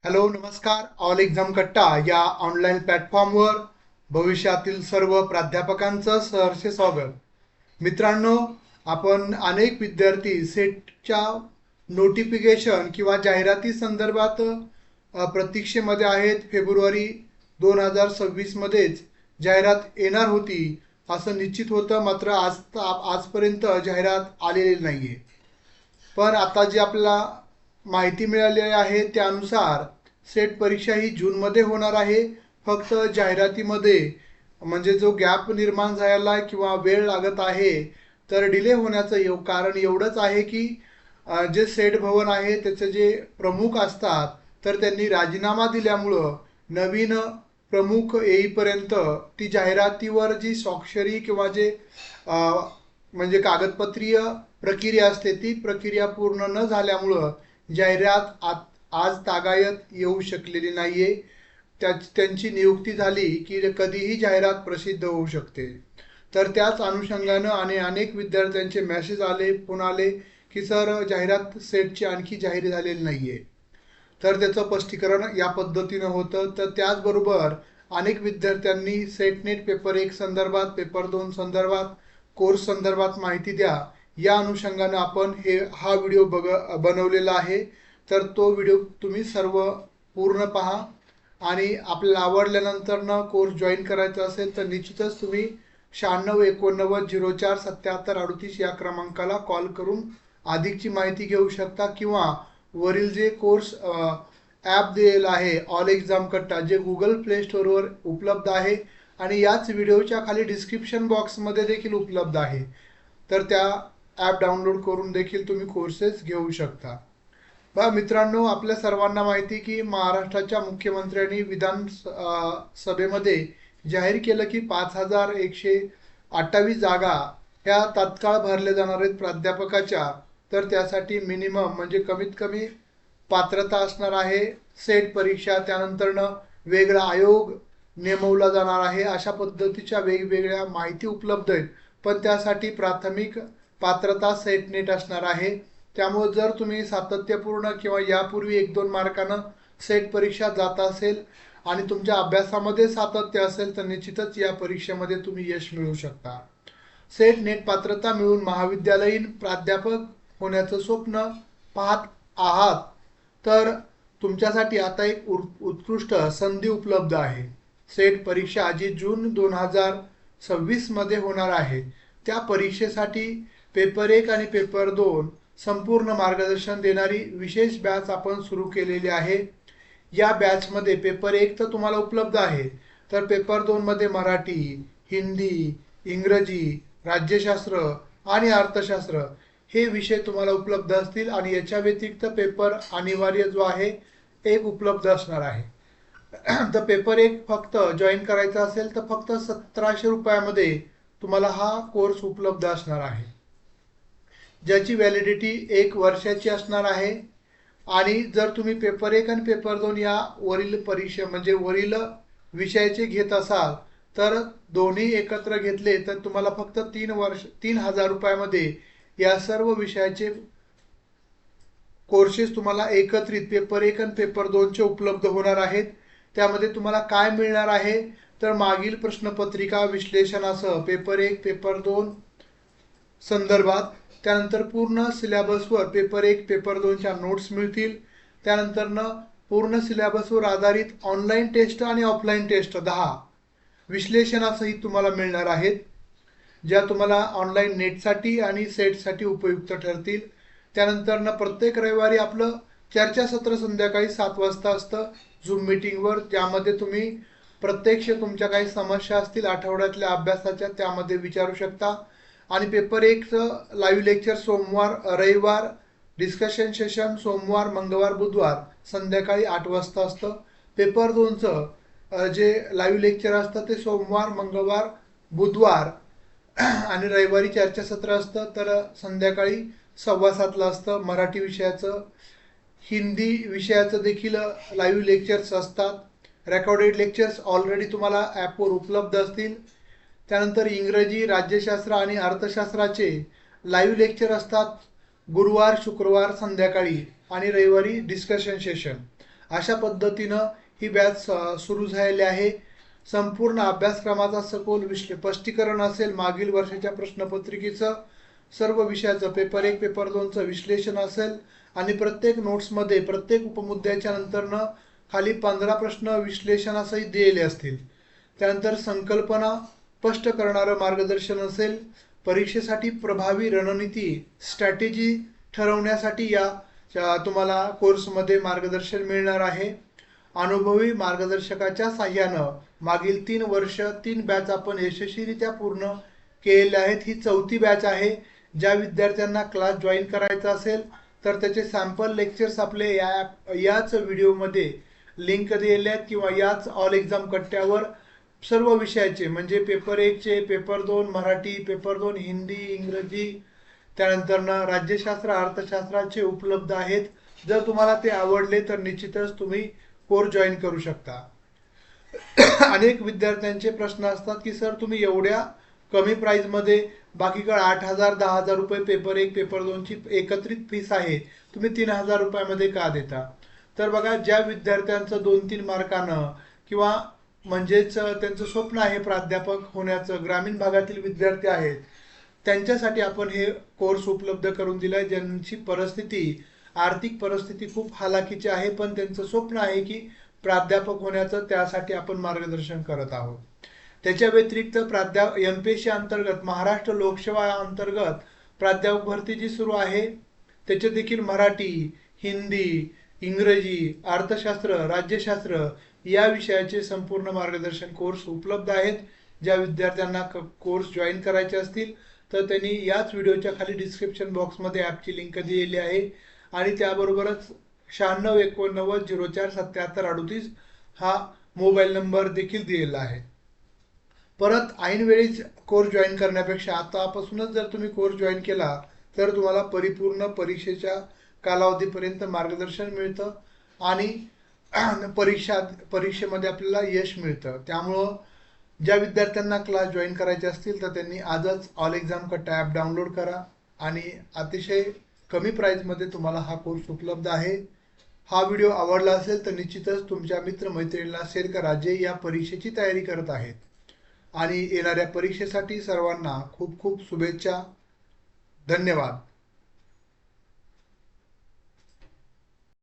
Hello नमस्कार. All exam कट्टा या ऑनलाईन प्लॅटफॉर्मवर भविष्यातील सर्व प्राध्यापकांचं सहर्ष स्वागत. मित्रांनो, आपण अनेक विद्यार्थी सेटच्या नोटिफिकेशन किंवा जाहिराती संदर्भात प्रतीक्षेमध्ये आहेत. फेब्रुवारी 2026 मध्येच जाहिरात येणार होती असं निश्चित होतं, मात्र आजपर्यंत जाहिरात आलेली नाहीये. पण आता जी आपल्याला माहिती मिळाली आहे त्यानुसार सेट परीक्षा ही जूनमध्ये होणार आहे. फक्त जाहिरातीमध्ये म्हणजे जो गॅप निर्माण झाला किंवा वेळ लागत आहे तर डिले होण्याचं कारण एवढंच आहे की जे सेट भवन आहे त्याचे जे प्रमुख असतात तर त्यांनी राजीनामा दिल्यामुळं नवीन प्रमुख येईपर्यंत ती जाहिरातीवर जी स्वाक्षरी किंवा जे म्हणजे कागदपत्रीय प्रक्रिया असते ती प्रक्रिया पूर्ण न झाल्यामुळं जाहिरात आज तागायत येऊ शकलेली नाहीये. त्यांची नियुक्ती झाली की कधीही जाहिरात प्रसिद्ध होऊ शकते. तर त्याच अनुषंगानं आणि अनेक विद्यार्थ्यांचे मेसेज आले, फोन आले की सर जाहिरात सेटची आणखी जाहीर झालेली नाहीये. तर त्याचं स्पष्टीकरण या पद्धतीनं होतं. तर त्याचबरोबर अनेक विद्यार्थ्यांनी सेट नेट पेपर 1 संदर्भात, पेपर 2 संदर्भात, कोर्स संदर्भात माहिती द्या या अनुषंगानं आपण हा व्हिडिओ बनवलेला आहे. तर तो व्हिडिओ तुम्ही सर्व पूर्ण पहा आणि आपल्याला आवडल्यानंतर कोर्स जॉईन करायचा असेल तर निश्चितच तुम्ही 96 89 04 77 38 या क्रमांकाला कॉल करून अधिकची माहिती घेऊ शकता किंवा वरील जे कोर्स ॲप दिलेला आहे ऑल एक्झाम कट्टा, जे गुगल प्ले स्टोअरवर उपलब्ध आहे आणि याच व्हिडिओच्या खाली डिस्क्रिप्शन बॉक्समध्ये देखील उपलब्ध आहे. तर त्या ॲप डाउनलोड करून देखील तुम्ही कोर्सेस घेऊ शकता. मित्रांनो, आपल्या सर्वांना माहिती की महाराष्ट्राच्या मुख्यमंत्र्यांनी विधान सभेमध्ये जाहीर केलं की 5128 जागा ह्या तात्काळ भरल्या जाणार आहेत प्राध्यापकाच्या. तर त्यासाठी मिनिमम म्हणजे कमीत कमी पात्रता असणार आहे सेट परीक्षा, त्यानंतरनं वेगळा आयोग नेमवला जाणार आहे. अशा पद्धतीच्या वेगवेगळ्या माहिती उपलब्ध आहेत. पण त्यासाठी प्राथमिक पात्रता सेट नेट असणार आहे. त्यामुळे जर तुम्ही सातत्यपूर्ण किंवा यापूर्वी 1-2 मार्कानं सेट परीक्षा जात असेल आणि तुमच्या अभ्यासामध्ये सातत्य असेल तर निश्चितच या परीक्षेमध्ये तुम्ही यश मिळवू शकता. सेट नेट पात्रता मिळून महाविद्यालयीन प्राध्यापक होण्याचं स्वप्न पाहत आहात तर तुमच्यासाठी आता एक उत्कृष्ट संधी उपलब्ध आहे. सेट परीक्षा जी जून 2026 मध्ये होणार आहे त्या परीक्षेसाठी पेपर 1 आणि पेपर 2 संपूर्ण मार्गदर्शन देणारी विशेष बॅच आपण सुरू केलेली आहे. या बॅचमध्ये पेपर 1 तर तुम्हाला उपलब्ध आहे, तर पेपर 2 मध्ये मराठी, हिंदी, इंग्रजी, राज्यशास्त्र आणि अर्थशास्त्र हे विषय तुम्हाला उपलब्ध असतील आणि याच्या व्यतिरिक्त पेपर अनिवार्य जो आहे एक उपलब्ध असणार आहे. तर पेपर 1 फक्त जॉईन करायचा असेल तर फक्त 1700 रुपयामध्ये तुम्हाला हा कोर्स उपलब्ध असणार आहे, ज्याची व्हॅलिडिटी 1 वर्षाची असणार आहे. आणि जर तुम्ही पेपर 1 आणि पेपर 2 या वरील परीक्षा म्हणजे वरील विषयाचे घेत असाल तर दोन्ही एकत्र घेतले तर तुम्हाला फक्त 3000 रुपयामध्ये या सर्व विषयाचे कोर्सेस तुम्हाला एकत्रित पेपर 1 आणि पेपर 2 चे उपलब्ध होणार आहेत. त्यामध्ये तुम्हाला काय मिळणार आहे तर मागील प्रश्नपत्रिका विश्लेषणासह पेपर 1 पेपर 2 संदर्भात, त्यानंतर पूर्ण सिलेबसवर पेपर 1 पेपर 2 च्या नोट्स मिळतील. त्यानंतरनं पूर्ण सिलेबसवर आधारित ऑनलाईन टेस्ट आणि ऑफलाईन टेस्ट 10 विश्लेषणासहित तुम्हाला मिळणार आहेत, ज्या तुम्हाला ऑनलाईन नेटसाठी आणि सेटसाठी उपयुक्त ठरतील. त्यानंतरनं प्रत्येक रविवारी आपलं चर्चासत्र संध्याकाळी 7 वाजता असतं झूम मीटिंगवर, ज्यामध्ये तुम्ही प्रत्यक्ष तुमच्या काही समस्या असतील आठवड्यातल्या अभ्यासाच्या त्यामध्ये विचारू शकता. आणि पेपर 1चं लाईव्ह लेक्चर सोमवार रविवार, डिस्कशन सोमवार मंगळवार बुधवार संध्याकाळी 8 वाजता असतं. पेपर 2चं जे लाईव्ह लेक्चर असतं ते सोमवार मंगळवार बुधवार आणि रविवारी चर्चासत्र असतं तर संध्याकाळी 6:15ला असतं. मराठी विषयाचं, हिंदी विषयाचं देखील लाईव्ह लेक्चर्स असतात. रेकॉर्डेड लेक्चर्स ऑलरेडी तुम्हाला ॲपवर उपलब्ध असतील. त्यानंतर इंग्रजी, राज्यशास्त्र आणि अर्थशास्त्राचे लाईव्ह लेक्चर असतात गुरुवार शुक्रवार संध्याकाळी आणि रविवारी डिस्कशन सेशन. अशा पद्धतीनं ही बॅच सुरू झालेली आहे. संपूर्ण अभ्यासक्रमाचा सखोल स्पष्टीकरण असेल, मागील वर्षाच्या प्रश्नपत्रिकेचं सर्व विषयाचं पेपर 1 पेपर 2चं विश्लेषण असेल आणि प्रत्येक नोट्समध्ये प्रत्येक उपमुद्द्याच्या नंतरनं खाली 15 प्रश्न विश्लेषणासहित दिलेले असतील. त्यानंतर संकल्पना स्पष्ट करणारं मार्गदर्शन असेल. परीक्षेसाठी प्रभावी रणनीती स्ट्रॅटेजी ठरवण्यासाठी या तुम्हाला कोर्समध्ये मार्गदर्शन मिळणार आहे. अनुभवी मार्गदर्शकाच्या साह्यानं मागील 3 वर्ष 3 बॅच आपण यशस्वीरित्या पूर्ण केलेल्या आहेत. ही 4थी बॅच आहे. ज्या विद्यार्थ्यांना क्लास जॉईन करायचा असेल तर त्याचे सॅम्पल लेक्चर्स आपले याच व्हिडिओमध्ये लिंक दिलेले आहेत किंवा याच ऑल एक्झाम कट्ट्यावर सर्व विषयाचे म्हणजे पेपर 1चे, पेपर 2 मराठी, पेपर 2 हिंदी, इंग्रजी, त्यानंतर राज्यशास्त्र, अर्थशास्त्राचे उपलब्ध आहेत. जर तुम्हाला ते आवडले तर निश्चितच तुम्ही कोर्स जॉईन करू शकता. अनेक विद्यार्थ्यांचे प्रश्न असतात की सर तुम्ही एवढ्या कमी प्राईजमध्ये बाकीकडे 8,000 10,000 रुपये पेपर 1 पेपर 2ची एकत्रित फीस आहे, तुम्ही 3,000 रुपयामध्ये का देता? तर बघा, ज्या विद्यार्थ्यांचं 2-3 मार्कानं किंवा म्हणजेच त्यांचं स्वप्न आहे प्राध्यापक होण्याचं, ग्रामीण भागातील विद्यार्थी आहेत, त्यांच्यासाठी आपण हे कोर्स उपलब्ध करून दिला आहे. ज्यांची आर्थिक परिस्थिती खूप हालाकीची आहे पण त्यांचं स्वप्न आहे की प्राध्यापक होण्याचं, त्यासाठी आपण मार्गदर्शन करत आहोत. त्याच्या व्यतिरिक्त MPSC अंतर्गत महाराष्ट्र लोकसेवा अंतर्गत प्राध्यापक भरती जी सुरू आहे त्याचे देखील मराठी, हिंदी, इंग्रजी, अर्थशास्त्र, राज्यशास्त्र या विषयाचे संपूर्ण मार्गदर्शन कोर्स उपलब्ध आहेत. ज्या विद्यार्थ्यांना कोर्स जॉईन करायचे असतील तर त्यांनी याच व्हिडिओच्या खाली डिस्क्रिप्शन बॉक्समध्ये ॲपची लिंक दिलेली आहे आणि त्याबरोबरच 9689047738 हा मोबाईल नंबर देखील दिलेला आहे. परत ऐनवेळी कोर्स जॉईन करण्यापेक्षा आतापासूनच जर तुम्ही कोर्स जॉईन केला तर तुम्हाला परिपूर्ण परीक्षेच्या कालावधीपर्यंत मार्गदर्शन मिळतं आणि परीक्षेमध्ये आपल्याला यश मिळतं. त्यामुळं ज्या विद्यार्थ्यांना क्लास जॉईन करायचे असतील तर त्यांनी आजच ऑल एक्झाम कट्टा ॲप डाउनलोड करा आणि अतिशय कमी प्राईजमध्ये तुम्हाला हा कोर्स उपलब्ध आहे. हा व्हिडिओ आवडला असेल तर निश्चितच तुमच्या मित्रमैत्रिणींना शेअर करा जे या परीक्षेची तयारी करत आहेत. आणि येणाऱ्या परीक्षेसाठी सर्वांना खूप खूप शुभेच्छा. धन्यवाद.